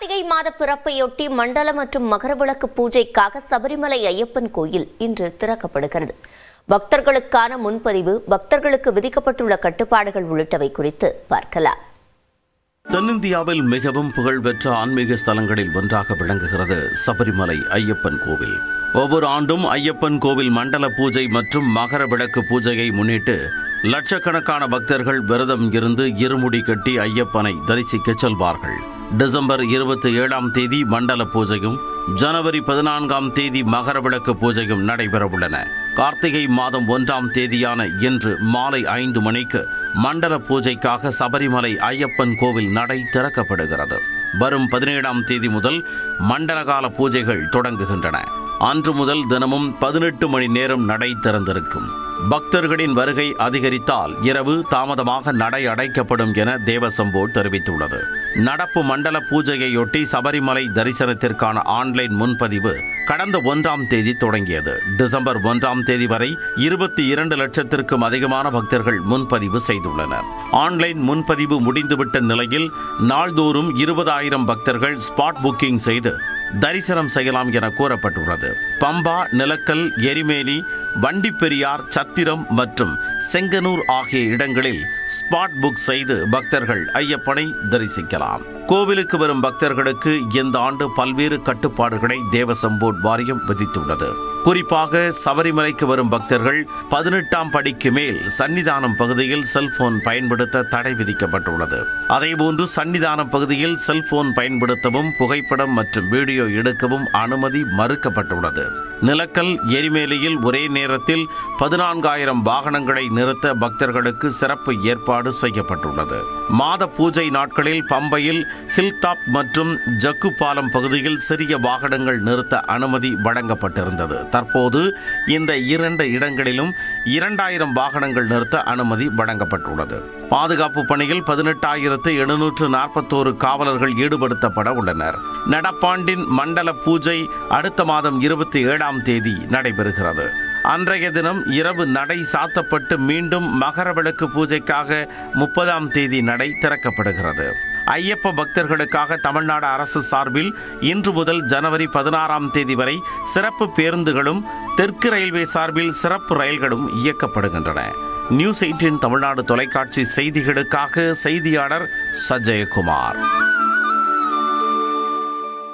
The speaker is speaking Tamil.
கார்த்திகை மாத பிறப்பையொட்டி மண்டல மற்றும் மகரவிளக்கு பூஜைக்காக சபரிமலை ஐயப்பன் கோயில் இன்று திறக்கப்படுகிறது. பக்தர்களுக்கான முன்பதிவு, பக்தர்களுக்கு விதிக்கப்பட்டுள்ள கட்டுப்பாடுகள் உள்ளிட்டவை குறித்து பார்க்கலாம். தென்னிந்தியாவில் மிகவும் புகழ்பெற்ற ஆன்மீக ஸ்தலங்களில் ஒன்றாக விளங்குகிறது சபரிமலை ஐயப்பன் கோவில். ஒவ்வொரு ஆண்டும் ஐயப்பன் கோவில் மண்டல பூஜை மற்றும் மகர விளக்கு பூஜையை முன்னிட்டு லட்சக்கணக்கான பக்தர்கள் விரதம் இருந்து இருமுடி கட்டி ஐயப்பனை தரிசிக்க செல்வார்கள். டிசம்பர் 27ஆம் தேதி மண்டல பூஜையும் ஜனவரி 14ஆம் தேதி மகர விளக்கு பூஜையும் நடைபெறவுள்ளன. கார்த்திகை மாதம் 1ஆம் தேதியான இன்று மாலை 5 மணிக்கு மண்டல பூஜைக்காக சபரிமலை ஐயப்பன் கோவில் நடை திறக்கப்படுகிறது. வரும் 17ஆம் தேதி முதல் மண்டலகால பூஜைகள் தொடங்குகின்றன. அன்று முதல் தினமும் 18 மணி நேரம் நடை திறந்திருக்கும். பக்தர்களின் வருகை அதிகரித்தால் இரவு தாமதமாக நடை அடைக்கப்படும் என தேவசம் போர்டு தெரிவித்துள்ளது. நடப்பு மண்டல பூஜையையொட்டி சபரிமலை தரிசனத்திற்கான ஆன்லைன் முன்பதிவு கடந்த 1ஆம் தேதி தொடங்கியது. டிசம்பர் 1ஆம் தேதி வரை 22 லட்சத்திற்கும் அதிகமான பக்தர்கள் முன்பதிவு செய்துள்ளனர். ஆன்லைன் முன்பதிவு முடிந்துவிட்ட நிலையில் நாள்தோறும் 20,000 பக்தர்கள் ஸ்பாட் புக்கிங் செய்து தரிசனம் செய்யலாம் என கூறப்பட்டுள்ளது. பம்பா, நிலக்கல், எரிமேலி, வண்டிப்பெரியார், சத்திரம் மற்றும் செங்கனூர் ஆகிய இடங்களில் ஸ்பாட் புக் செய்து பக்தர்கள் ஐயப்பனை தரிசிக்கலாம். கோவிலுக்கு வரும் பக்தர்களுக்கு இந்த ஆண்டு பல்வேறு கட்டுப்பாடுகளை தேவசம் போர்டு வாரியம் விதித்துள்ளது. குறிப்பாக சபரிமலைக்கு வரும் பக்தர்கள் 18ஆம் படிக்கு மேல் சன்னிதானம் பகுதியில் செல்போன் பயன்படுத்த தடை விதிக்கப்பட்டுள்ளது. அதேபோன்று சன்னிதானம் பகுதியில் செல்போன் பயன்படுத்தவும் புகைப்படம் மற்றும் வீடியோ எடுக்கவும் அனுமதி மறுக்கப்பட்டுள்ளது. நிலக்கல், எரிமேலியில் ஒரே நேரத்தில் 14,000 வாகனங்களை நிறுத்த பக்தர்களுக்கு சிறப்பு ஏற்பாடு செய்யப்பட்டுள்ளது. மாத பூஜை நாட்களில் பம்பையில் ஹில்டாப் மற்றும் ஜக்கு பாலம் பகுதியில் சிறிய வாகனங்கள் நிறுத்த அனுமதி வழங்கப்பட்டிருந்தது. தற்போது இந்த 2 இடங்களிலும் 2,000 வாகனங்கள் நிறுத்த அனுமதி வழங்கப்பட்டுள்ளது. பாதுகாப்பு பணியில் 18,741 காவலர்கள் ஈடுபடுத்தப்பட உள்ளனர். நடப்பாண்டின் மண்டல பூஜை அடுத்த மாதம் 27ஆம் தேதி நடைபெறுகிறது. அன்றைய தினம் இரவு நடை சாத்தப்பட்டு மீண்டும் மகர விளக்கு பூஜைக்காக 30ஆம் தேதி நடை திறக்கப்படுகிறது. ஐயப்ப பக்தர்களுக்காக தமிழ்நாடு அரசு சார்பில் இன்று முதல் ஜனவரி 16ஆம் தேதி வரை சிறப்பு பேருந்துகளும் தெற்கு ரயில்வே சார்பில் சிறப்பு ரயில்களும் இயக்கப்படுகின்றன. நியூஸ் 18 தமிழ்நாடு தொலைக்காட்சி செய்திகளுக்காக செய்தியாளர் சஜயகுமார்.